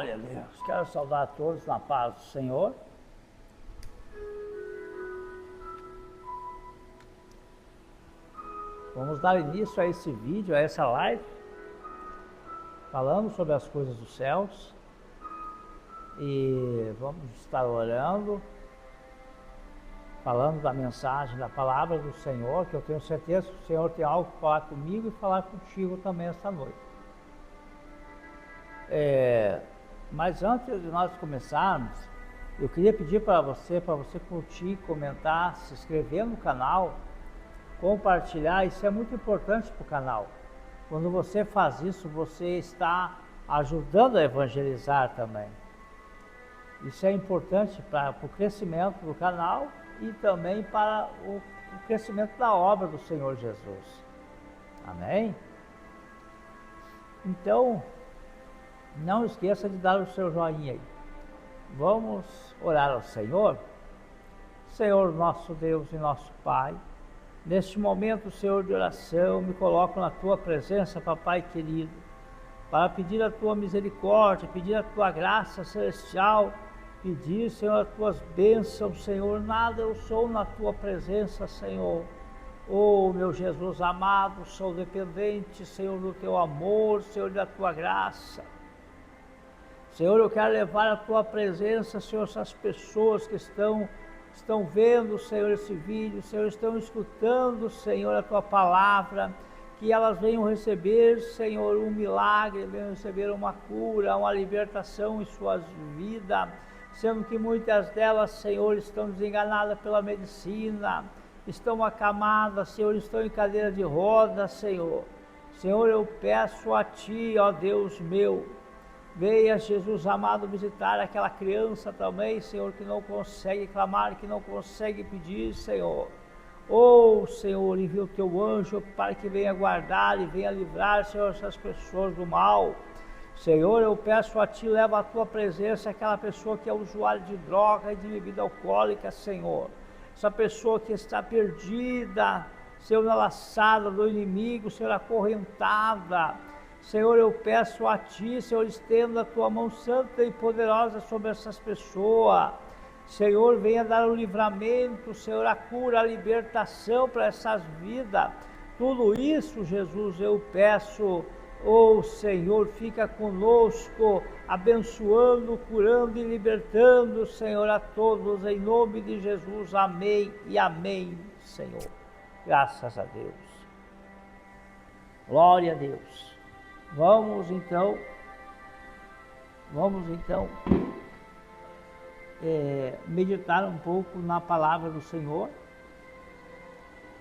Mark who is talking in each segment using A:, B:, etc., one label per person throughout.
A: Glória a Deus. Quero saudar a todos na paz do Senhor. Vamos dar início a esse vídeo, a essa live, falando sobre as coisas dos céus. E vamos estar orando, falando da mensagem, da palavra do Senhor, que eu tenho certeza que o Senhor tem algo para falar comigo e falar contigo também esta noite. Mas antes de nós começarmos, eu queria pedir para você curtir, comentar, se inscrever no canal, compartilhar. Isso é muito importante para o canal. Quando você faz isso, você está ajudando a evangelizar também. Isso é importante para o crescimento do canal e também para o crescimento da obra do Senhor Jesus. Amém? Então, não esqueça de dar o seu joinha aí. Vamos orar ao Senhor. Senhor, nosso Deus e nosso Pai, neste momento, Senhor, de oração, me coloco na Tua presença, Papai querido, para pedir a Tua misericórdia, pedir a Tua graça celestial, pedir, Senhor, as Tuas bênçãos, Senhor. Nada eu sou na Tua presença, Senhor. Oh, meu Jesus amado, sou dependente, Senhor, do Teu amor, Senhor, da Tua graça. Senhor, eu quero levar a Tua presença, Senhor, essas pessoas que estão vendo, Senhor, esse vídeo, Senhor, estão escutando, Senhor, a Tua palavra, que elas venham receber, Senhor, um milagre, venham receber uma cura, uma libertação em suas vidas, sendo que muitas delas, Senhor, estão desenganadas pela medicina, estão acamadas, Senhor, estão em cadeira de rodas, Senhor. Senhor, eu peço a Ti, ó Deus meu, venha, Jesus amado, visitar aquela criança também, Senhor, que não consegue clamar, que não consegue pedir, Senhor. Oh, Senhor, envia o Teu anjo para que venha guardar e venha livrar, Senhor, essas pessoas do mal. Senhor, eu peço a Ti, leva a Tua presença aquela pessoa que é usuária de droga e de bebida alcoólica, Senhor. Essa pessoa que está perdida, Senhor, na laçada do inimigo, Senhor, acorrentada. Senhor, eu peço a Ti, Senhor, estenda a Tua mão santa e poderosa sobre essas pessoas. Senhor, venha dar o livramento, Senhor, a cura, a libertação para essas vidas. Tudo isso, Jesus, eu peço. Oh, Senhor, fica conosco, abençoando, curando e libertando, Senhor, a todos, em nome de Jesus. Amém e amém, Senhor. Graças a Deus. Glória a Deus. Vamos então meditar um pouco na palavra do Senhor,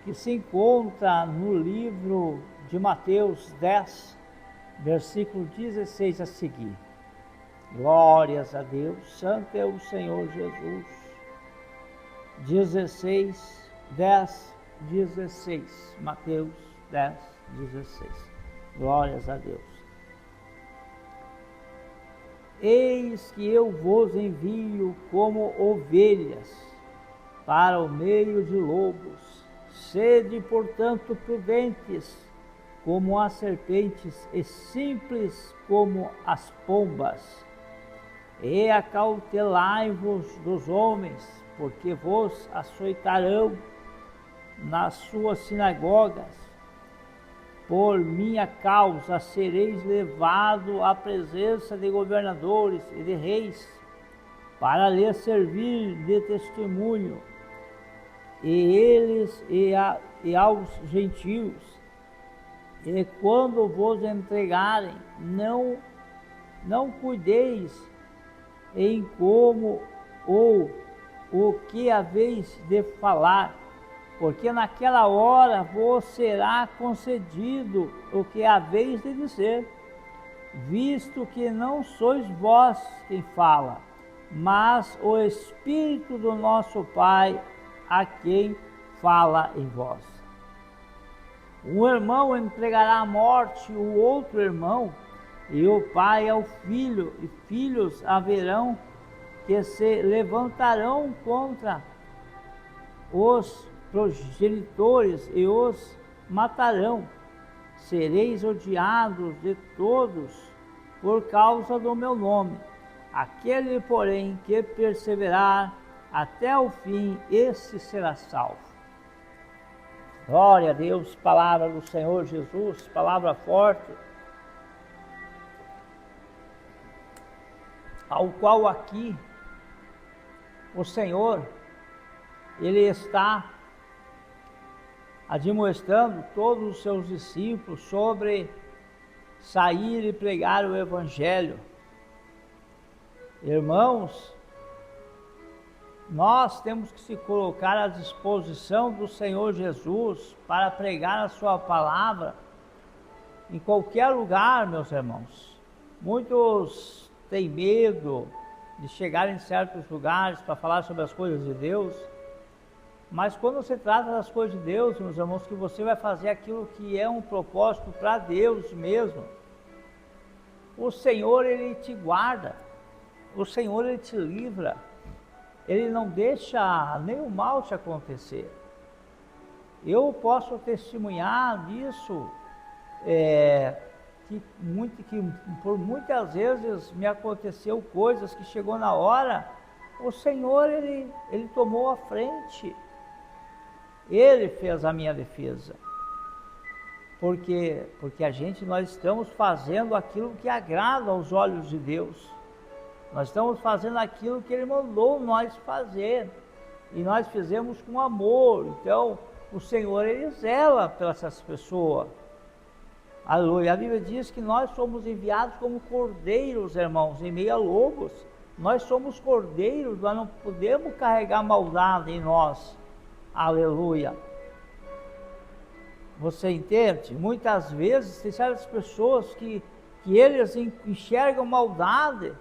A: que se encontra no livro de Mateus 10, versículo 16 a seguir. Glórias a Deus, santo é o Senhor Jesus. 16, Mateus 10, 16. Glórias a Deus. Eis que eu vos envio como ovelhas para o meio de lobos. Sede, portanto, prudentes como as serpentes e simples como as pombas. E acautelai-vos dos homens, porque vos açoitarão nas suas sinagogas. Por minha causa sereis levado à presença de governadores e de reis, para lhes servir de testemunho, e aos gentios. E quando vos entregarem, não cuideis em como ou o que haveis de falar, porque naquela hora vos será concedido o que haveis de dizer, visto que não sois vós quem fala, mas o Espírito do nosso Pai, a quem fala em vós. Um irmão entregará à morte o outro irmão, e o pai ao filho, e filhos haverão que se levantarão contra os progenitores e os matarão. Sereis odiados de todos por causa do meu nome. Aquele, porém, que perseverar até o fim, esse será salvo. Glória a Deus, palavra do Senhor Jesus, palavra forte, ao qual aqui o Senhor, Ele está admoestando todos os seus discípulos sobre sair e pregar o Evangelho. Irmãos, nós temos que se colocar à disposição do Senhor Jesus para pregar a sua palavra em qualquer lugar, meus irmãos. Muitos têm medo de chegar em certos lugares para falar sobre as coisas de Deus, mas quando se trata das coisas de Deus, meus irmãos, que você vai fazer aquilo que é um propósito para Deus mesmo, o Senhor, Ele te guarda, o Senhor, Ele te livra, Ele não deixa nenhum mal te acontecer. Eu posso testemunhar disso, que por muitas vezes me aconteceu coisas que chegou na hora, o Senhor, Ele tomou a frente, Ele fez a minha defesa, porque nós estamos fazendo aquilo que agrada aos olhos de Deus, nós estamos fazendo aquilo que Ele mandou nós fazer, e nós fizemos com amor. Então o Senhor, Ele zela pelas essas pessoas. Aleluia. A Bíblia diz que nós somos enviados como cordeiros, irmãos, em meio a lobos. Nós somos cordeiros, nós não podemos carregar maldade em nós. Aleluia. Você entende? Muitas vezes tem certas pessoas que eles enxergam maldade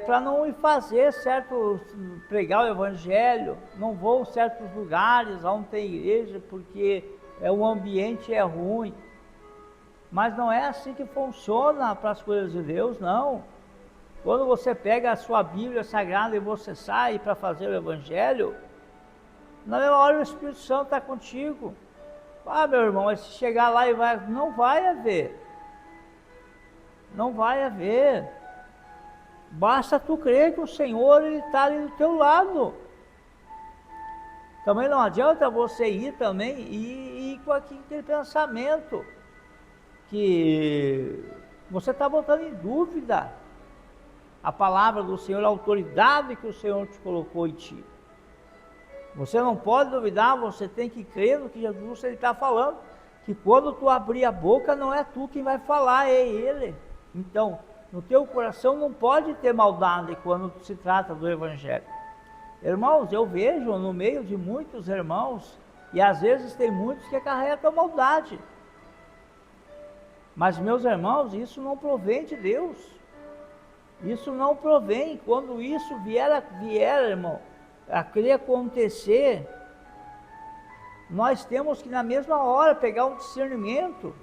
A: para não fazer certo, pregar o Evangelho, não vão a certos lugares onde tem igreja porque o ambiente é ruim. Mas não é assim que funciona para as coisas de Deus, não. Quando você pega a sua Bíblia Sagrada e você sai para fazer o Evangelho, na mesma hora o Espírito Santo está contigo. Meu irmão, se chegar lá e não vai haver. Não vai haver. Basta tu crer que o Senhor, Ele está ali do teu lado. Também não adianta você ir também e ir com aquele pensamento que você está botando em dúvida a palavra do Senhor, a autoridade que o Senhor te colocou em ti. Você não pode duvidar, você tem que crer no que Jesus está falando, que quando tu abrir a boca não é tu quem vai falar, é Ele. Então, no teu coração não pode ter maldade quando se trata do Evangelho. Irmãos, eu vejo no meio de muitos irmãos, e às vezes tem muitos que acarretam maldade. Mas, meus irmãos, isso não provém de Deus. Isso não provém. Quando isso vier, irmão, a querer acontecer, nós temos que na mesma hora pegar um discernimento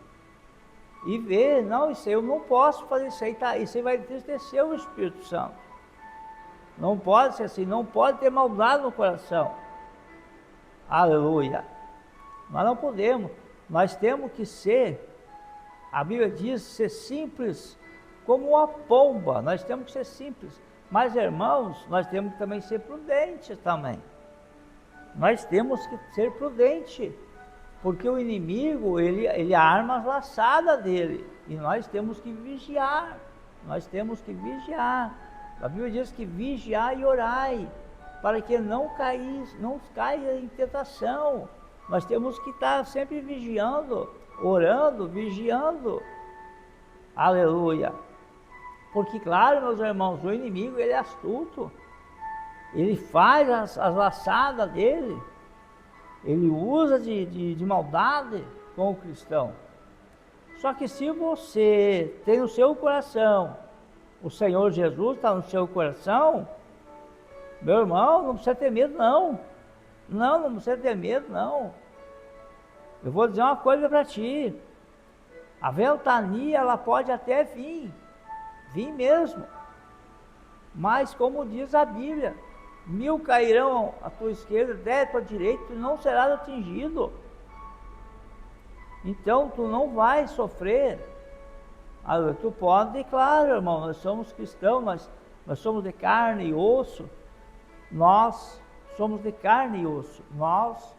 A: e ver, não, isso aí eu não posso fazer, isso aí vai entristecer o Espírito Santo. Não pode ser assim, não pode ter maldade no coração. Aleluia. Nós não podemos, nós temos que ser, a Bíblia diz, ser simples como uma pomba, nós temos que ser simples. Mas, irmãos, nós temos que também ser prudentes também. Nós temos que ser prudentes, porque o inimigo, ele arma as laçadas dele, e nós temos que vigiar, nós temos que vigiar. A Bíblia diz que vigiai e orai, para que não caia em tentação. Nós temos que estar sempre vigiando, orando, vigiando. Aleluia. Porque, claro, meus irmãos, o inimigo, ele é astuto. Ele faz as laçadas dele. Ele usa de maldade com o cristão. Só que se você tem no seu coração, o Senhor Jesus está no seu coração, meu irmão, não precisa ter medo, não. Não precisa ter medo, não. Eu vou dizer uma coisa para ti. A ventania, ela pode até vir mesmo. Mas, como diz a Bíblia, 1000 cairão à tua esquerda, 10 à tua direita, tu não serás atingido. Então, tu não vai sofrer. Tu pode, claro, irmão, nós somos cristãos, nós somos de carne e osso, nós somos de carne e osso, nós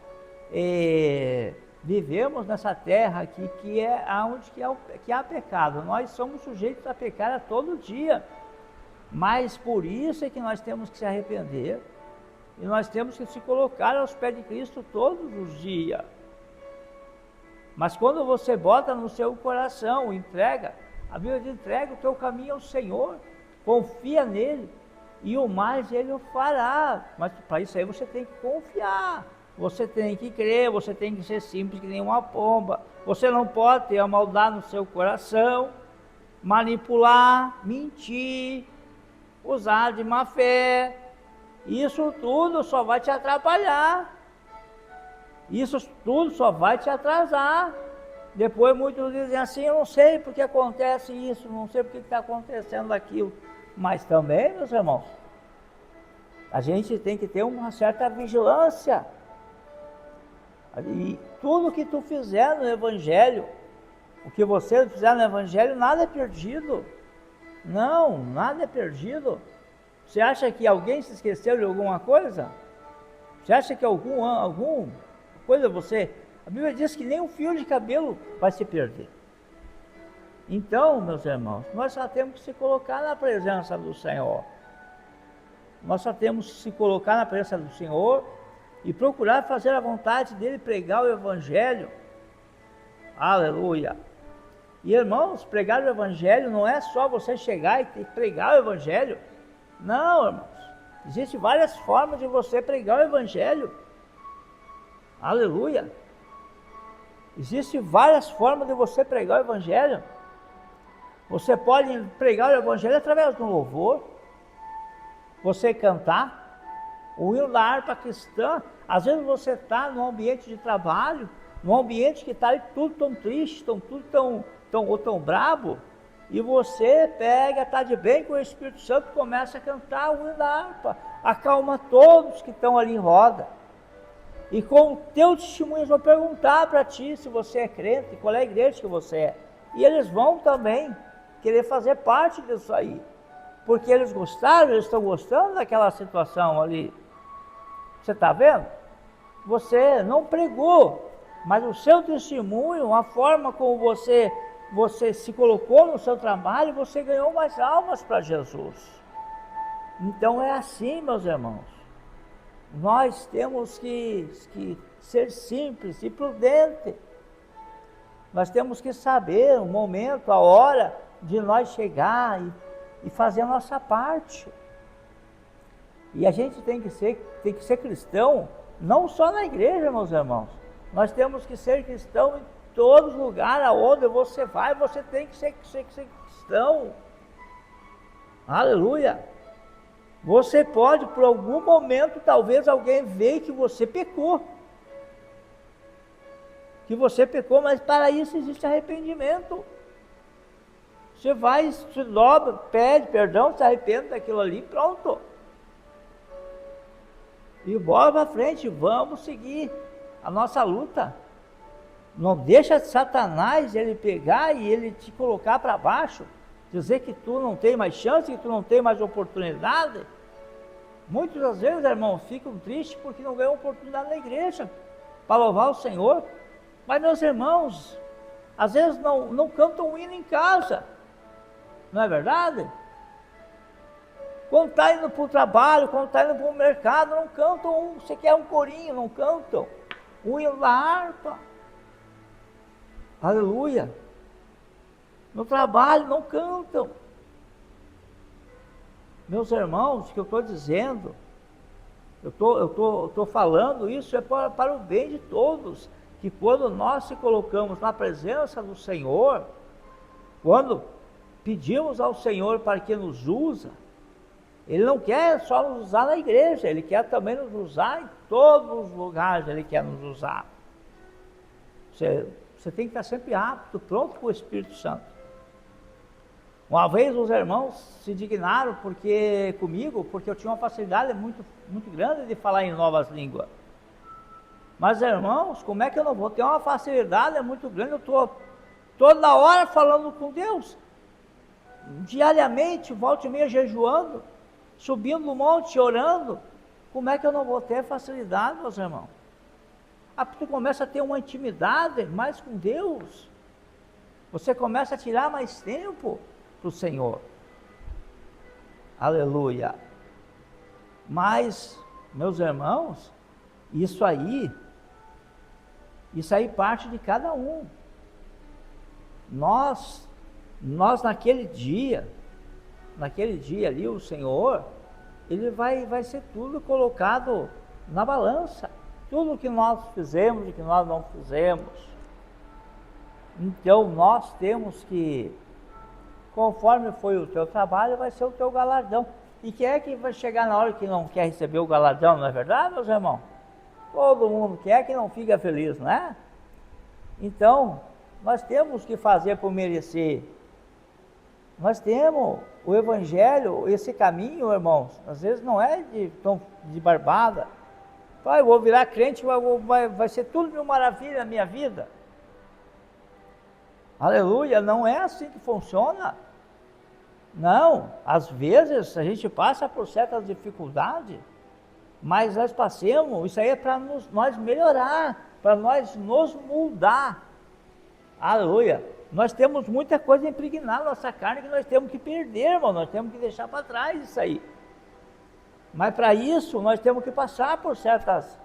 A: vivemos nessa terra aqui que é onde que há pecado, nós somos sujeitos a pecar a todo dia, mas por isso é que nós temos que se arrepender, e nós temos que se colocar aos pés de Cristo todos os dias. Mas quando você bota no seu coração, entrega, a Bíblia diz, entrega o teu caminho ao Senhor, confia nele, e o mais ele o fará. Mas para isso aí você tem que confiar, você tem que crer, você tem que ser simples que nem uma pomba, você não pode ter a maldade no seu coração, manipular, mentir, usar de má fé. Isso tudo só vai te atrapalhar, isso tudo só vai te atrasar. Depois muitos dizem assim, eu não sei porque acontece isso, não sei porque está acontecendo aquilo. Mas também, meus irmãos, a gente tem que ter uma certa vigilância. E tudo que tu fizer no Evangelho, o que você fizer no Evangelho, nada é perdido. Não, nada é perdido. Você acha que alguém se esqueceu de alguma coisa? Você acha que alguma coisa você... A Bíblia diz que nem um fio de cabelo vai se perder. Então, meus irmãos, nós só temos que se colocar na presença do Senhor. Nós só temos que se colocar na presença do Senhor e procurar fazer a vontade dele, pregar o Evangelho. Aleluia! E irmãos, pregar o Evangelho não é só você chegar e pregar o Evangelho. Não, irmãos. Existem várias formas de você pregar o Evangelho. Aleluia! Existem várias formas de você pregar o Evangelho. Você pode pregar o Evangelho através do louvor, você cantar, o hino da harpa cristã. Às vezes você está num ambiente de trabalho, num ambiente que está tudo tão triste, tudo tão brabo, e você pega, está de bem com o Espírito Santo, começa a cantar o hino da harpa, acalma todos que estão ali em roda. E com o teu testemunho eles vão perguntar para ti se você é crente, qual é a igreja que você é. E eles vão também querer fazer parte disso aí, porque eles gostaram, eles estão gostando daquela situação ali. Você está vendo? Você não pregou, mas o seu testemunho, a forma como você se colocou no seu trabalho, você ganhou mais almas para Jesus. Então é assim, meus irmãos. Nós temos que ser simples e prudente. Nós temos que saber o momento, a hora de nós chegar e fazer a nossa parte. E a gente tem que ser cristão, não só na igreja, meus irmãos. Nós temos que ser cristão em todos os lugares aonde você vai, você tem que ser cristão. Aleluia! Você pode, por algum momento, talvez alguém veja que você pecou. Mas para isso existe arrependimento. Você vai, se dobra, pede perdão, se arrepende daquilo ali, pronto. E bora para frente, vamos seguir a nossa luta. Não deixa Satanás ele pegar e ele te colocar para baixo, dizer que tu não tem mais chance, que tu não tem mais oportunidade. Muitas das vezes, irmãos, ficam tristes porque não ganham oportunidade na igreja para louvar o Senhor. Mas, meus irmãos, às vezes não cantam um hino em casa, não é verdade? Quando está indo para o trabalho, quando está indo para o mercado, não cantam você quer um corinho, não cantam um hino da harpa. Aleluia! No trabalho não cantam. Meus irmãos, o que eu estou dizendo, eu estou falando isso é para o bem de todos, que quando nós se colocamos na presença do Senhor, quando pedimos ao Senhor para que nos use, Ele não quer só nos usar na igreja, Ele quer também nos usar em todos os lugares, Ele quer nos usar. Você tem que estar sempre apto, pronto para o Espírito Santo. Uma vez os irmãos se indignaram porque eu tinha uma facilidade muito grande de falar em novas línguas. Mas irmãos, como é que eu não vou ter uma facilidade muito grande? Eu estou toda hora falando com Deus. diariamente, volta e meia jejuando, subindo no monte, orando, como é que eu não vou ter facilidade, meus irmãos? Tu começa a ter uma intimidade mais com Deus, você começa a tirar mais tempo para o Senhor, aleluia. Mas, meus irmãos, isso aí parte de cada um. Nós naquele dia ali, o Senhor, Ele vai ser tudo colocado na balança, tudo que nós fizemos e que nós não fizemos. Então nós temos que, conforme foi o teu trabalho, vai ser o teu galardão. E quem é que vai chegar na hora que não quer receber o galardão, não é verdade, meus irmãos? Todo mundo quer, que não fica feliz, não é? Então, nós temos que fazer por merecer. Nós temos o Evangelho, esse caminho, irmãos, às vezes não é de barbada. Eu vou virar crente, vai ser tudo mil maravilha na minha vida. Aleluia, não é assim que funciona. Não, às vezes a gente passa por certas dificuldades, mas nós passemos, isso aí é para nós melhorar, para nós nos mudar. Aleluia. Nós temos muita coisa impregnada na nossa carne que nós temos que perder, irmão, nós temos que deixar para trás isso aí. Mas para isso nós temos que passar por certas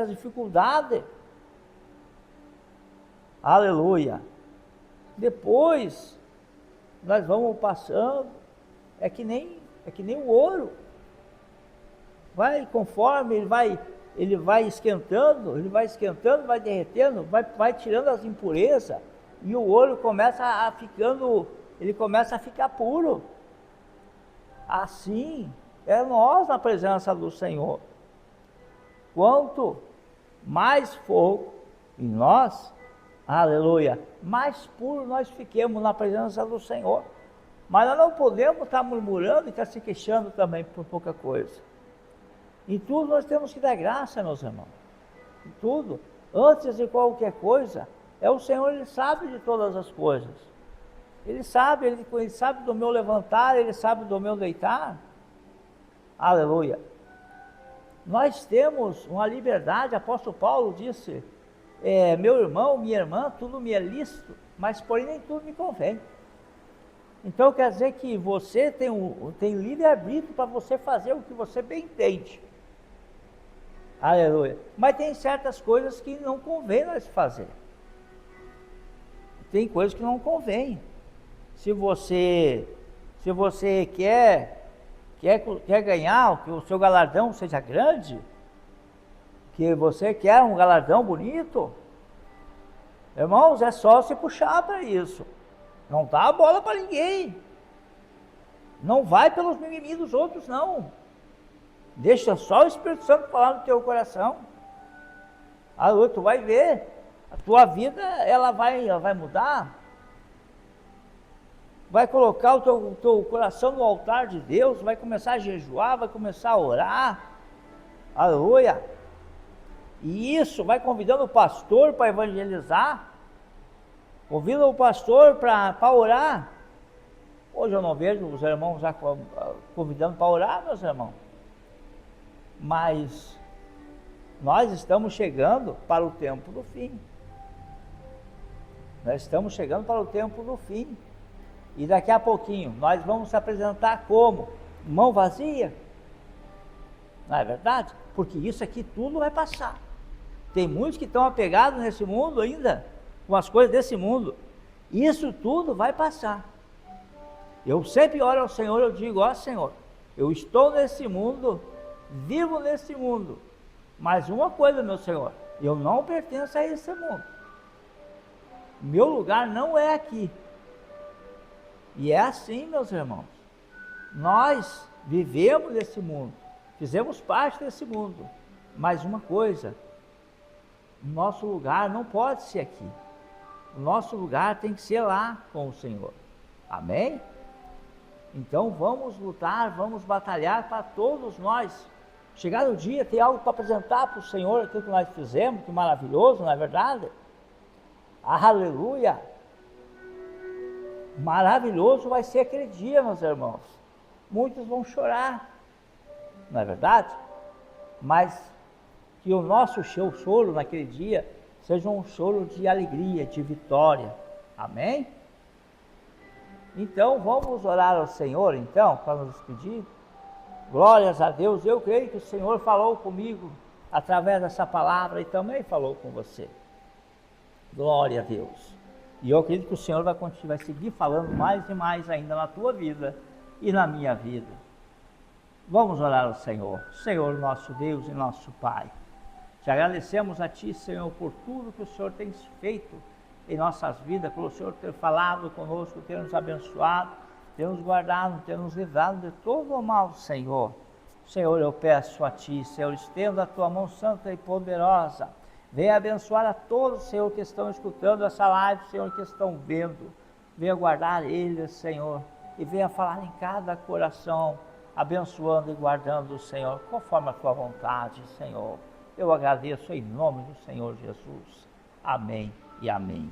A: dificuldades. Aleluia. Depois nós vamos passando, é que nem o ouro. Conforme ele vai esquentando, vai derretendo, vai tirando as impurezas, e o ouro começa a ficar puro. Assim é nós na presença do Senhor. Quanto mais fogo em nós, aleluia, mais puro nós fiquemos na presença do Senhor. Mas nós não podemos estar murmurando e estar se queixando também por pouca coisa. Em tudo nós temos que dar graça, meus irmãos. Em tudo, antes de qualquer coisa, o Senhor, Ele sabe de todas as coisas. Ele sabe do meu levantar, Ele sabe do meu deitar. Aleluia. Nós temos uma liberdade, apóstolo Paulo disse, meu irmão, minha irmã, tudo me é lícito, mas porém nem tudo me convém. Então quer dizer que você tem livre-arbítrio para você fazer o que você bem entende. Aleluia. Mas tem certas coisas que não convém nós fazer. Tem coisas que não convém. Se você quer ganhar, que o seu galardão seja grande, que você quer um galardão bonito, irmãos, é só se puxar para isso. Não dá a bola para ninguém. Não vai pelos mimimi dos outros, não. Deixa só o Espírito Santo falar no teu coração. Aleluia, tu vai ver. A tua vida, ela vai mudar. Vai colocar o teu coração no altar de Deus, vai começar a jejuar, vai começar a orar. Aleluia. E isso, vai convidando o pastor para evangelizar. Convida o pastor para orar. Hoje eu não vejo os irmãos já convidando para orar, meus irmãos. Mas nós estamos chegando para o tempo do fim. Nós estamos chegando para o tempo do fim. E daqui a pouquinho nós vamos se apresentar como? Mão vazia? Não é verdade? Porque isso aqui tudo vai passar. Tem muitos que estão apegados nesse mundo ainda, com as coisas desse mundo. Isso tudo vai passar. Eu sempre oro ao Senhor, eu digo, ó Senhor, eu estou nesse mundo, vivo nesse mundo, mas uma coisa, meu Senhor, eu não pertenço a esse mundo. Meu lugar não é aqui. E é assim, meus irmãos, nós vivemos nesse mundo, fizemos parte desse mundo, mas uma coisa, nosso lugar não pode ser aqui. O nosso lugar tem que ser lá com o Senhor. Amém? Então vamos lutar, vamos batalhar para todos nós. Chegar no dia, ter algo para apresentar para o Senhor, aquilo que nós fizemos, que maravilhoso, não é verdade? Aleluia! Maravilhoso vai ser aquele dia, meus irmãos. Muitos vão chorar, não é verdade? Mas que o nosso choro naquele dia seja um choro de alegria, de vitória. Amém? Então vamos orar ao Senhor então, para nos despedir. Glórias a Deus, eu creio que o Senhor falou comigo através dessa palavra e também falou com você. Glória a Deus. E eu acredito que o Senhor vai seguir falando mais e mais ainda na tua vida e na minha vida. Vamos orar ao Senhor. Senhor, nosso Deus e nosso Pai, te agradecemos a Ti, Senhor, por tudo que o Senhor tem feito em nossas vidas, pelo Senhor ter falado conosco, ter nos abençoado, ter nos guardado, ter nos livrado de todo o mal, Senhor. Senhor, eu peço a Ti, Senhor, estenda a Tua mão santa e poderosa. Venha abençoar a todos, Senhor, que estão escutando essa live, Senhor, que estão vendo. Venha guardar eles, Senhor, e venha falar em cada coração, abençoando e guardando, Senhor, conforme a Tua vontade, Senhor. Eu agradeço em nome do Senhor Jesus. Amém e amém.